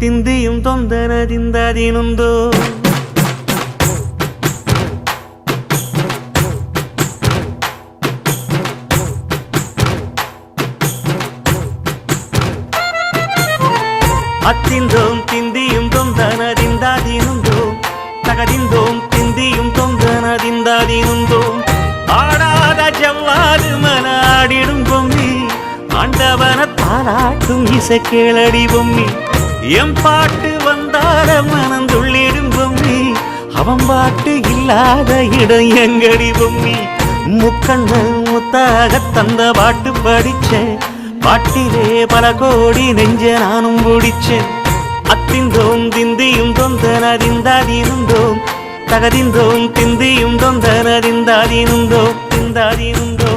ತಿಂದಿಯುಂ ತೊಂದನದಿಂದದಿನುಂದೋ ಅತ್ತಿಂದೋಂ ತಿಂದಿಯುಂ ತೊಂದನದಿಂದದಿನುಂದೋ ತಗದಿಂದೋಂ ತಿಂದಿಯುಂ ತೊಂದನದಿಂದದಿನುಂದೋ ஆடாத ஜவ்வாது மனாடிடும் பொம்மி ஆண்டவன தாலாட்டும் இசை கேளடி பொம்மி எம் பாட்டு வந்தார மனந்துள்ளிடும் பொம்மி அவன் பாட்டு இல்லாத இடம் எங்கடி பொம்மி முக்கண்ணல் முத்தாக தந்த பாட்டு படிச்சேன் பாட்டிலே பல கோடி நெஞ்ச நானும் பிடிச்சேன் அத்திந்தோம் திந்தியும் தொந்தனதிந்தாதிருந்தோம் தகதிந்தோம் திந்தியும் தொந்தனதிந்தாதிருந்தோம் திந்தாதிருந்தோம்